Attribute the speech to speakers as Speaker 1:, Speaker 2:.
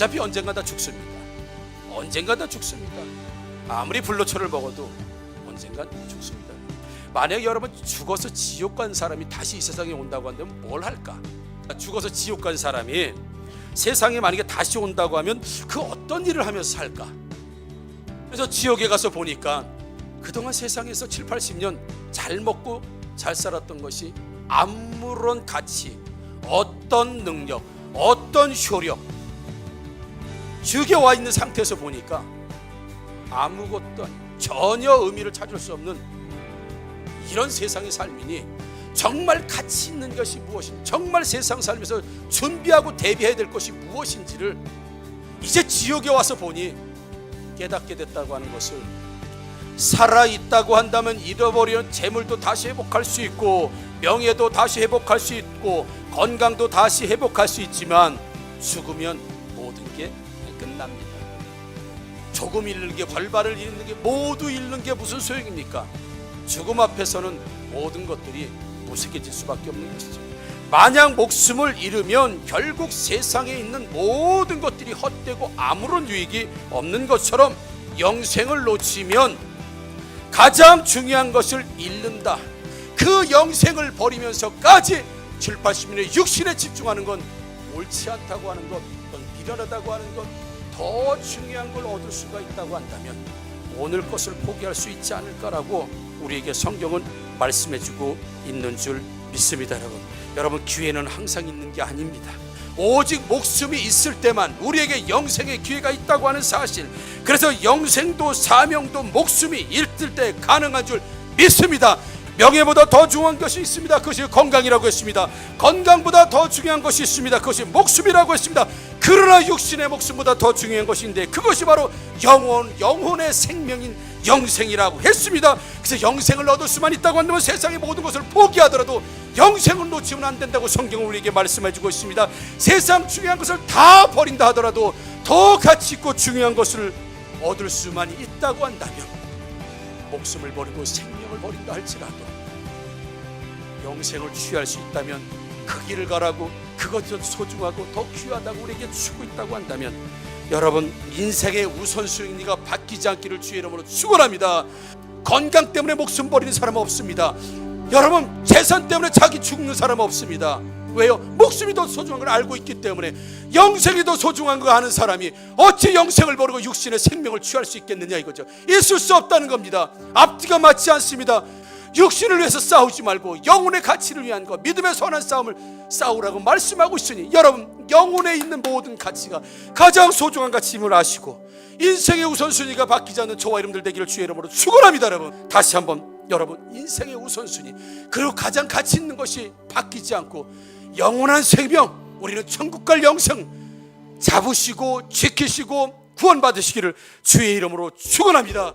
Speaker 1: 어차피 언젠가 다 죽습니다. 언젠가 다 죽습니다. 아무리 불로초를 먹어도 언젠간 죽습니다. 만약에 여러분 죽어서 지옥 간 사람이 다시 이 세상에 온다고 한다면 뭘 할까? 죽어서 지옥 간 사람이 세상에 만약에 다시 온다고 하면 그 어떤 일을 하면서 살까? 그래서 지옥에 가서 보니까 그동안 세상에서 7, 80년 잘 먹고 잘 살았던 것이 아무런 가치, 어떤 능력, 어떤 효력, 죽에 와 있는 상태에서 보니까 아무것도 전혀 의미를 찾을 수 없는 이런 세상의 삶이니 정말 가치 있는 것이 무엇인지, 정말 세상 살면서 준비하고 대비해야 될 것이 무엇인지를 이제 지옥에 와서 보니 깨닫게 됐다고 하는 것을, 살아있다고 한다면 잃어버린 재물도 다시 회복할 수 있고, 명예도 다시 회복할 수 있고, 건강도 다시 회복할 수 있지만 죽으면 모든 게 끝납니다. 조금 잃는 게, 활발을 잃는 게, 모두 잃는 게 무슨 소용입니까? 죽음 앞에서는 모든 것들이 무색해질 수밖에 없는 것이죠. 만약 목숨을 잃으면 결국 세상에 있는 모든 것들이 헛되고 아무런 유익이 없는 것처럼 영생을 놓치면 가장 중요한 것을 잃는다. 그 영생을 버리면서까지 7, 80년의 육신에 집중하는 건 옳지 않다고 하는 것, 또는 미련하다고 하는 것, 더 중요한 걸 얻을 수가 있다고 한다면 오늘 것을 포기할 수 있지 않을까라고 우리에게 성경은 말씀해주고 있는 줄 믿습니다. 여러분 기회는 항상 있는 게 아닙니다. 오직 목숨이 있을 때만 우리에게 영생의 기회가 있다고 하는 사실, 그래서 영생도 사명도 목숨이 있을 때 가능한 줄 믿습니다. 명예보다 더 중요한 것이 있습니다. 그것이 건강이라고 했습니다. 건강보다 더 중요한 것이 있습니다. 그것이 목숨이라고 했습니다. 그러나 육신의 목숨보다 더 중요한 것인데 그것이 바로 영혼의 생명인 영생이라고 했습니다. 그래서 영생을 얻을 수만 있다고 한다면 세상의 모든 것을 포기하더라도 영생을 놓치면 안 된다고 성경은 우리에게 말씀해주고 있습니다. 세상 중요한 것을 다 버린다 하더라도 더 가치 있고 중요한 것을 얻을 수만 있다고 한다면, 목숨을 버리고 생명을 버린다 할지라도 영생을 취할 수 있다면 그 길을 가라고, 그것은 소중하고 더 귀하다고 우리에게 주고 있다고 한다면, 여러분 인생의 우선순위가 바뀌지 않기를 주의 이름으로 축원합니다. 건강 때문에 목숨 버리는 사람 없습니다. 여러분 재산 때문에 자기 죽는 사람 없습니다. 왜요? 목숨이 더 소중한 걸 알고 있기 때문에. 영생이 더 소중한 거 아는 사람이 어찌 영생을 버리고 육신의 생명을 취할 수 있겠느냐 이거죠. 있을 수 없다는 겁니다. 앞뒤가 맞지 않습니다. 육신을 위해서 싸우지 말고 영혼의 가치를 위한 것, 믿음의 선한 싸움을 싸우라고 말씀하고 있으니, 여러분 영혼에 있는 모든 가치가 가장 소중한 가치임을 아시고 인생의 우선순위가 바뀌지 않는 저와 여러분들 되기를 주의 이름으로 축원합니다. 여러분 다시 한번, 여러분 인생의 우선순위, 그리고 가장 가치 있는 것이 바뀌지 않고 영원한 생명, 우리는 천국 갈 영생 잡으시고 지키시고 구원받으시기를 주의 이름으로 축원합니다.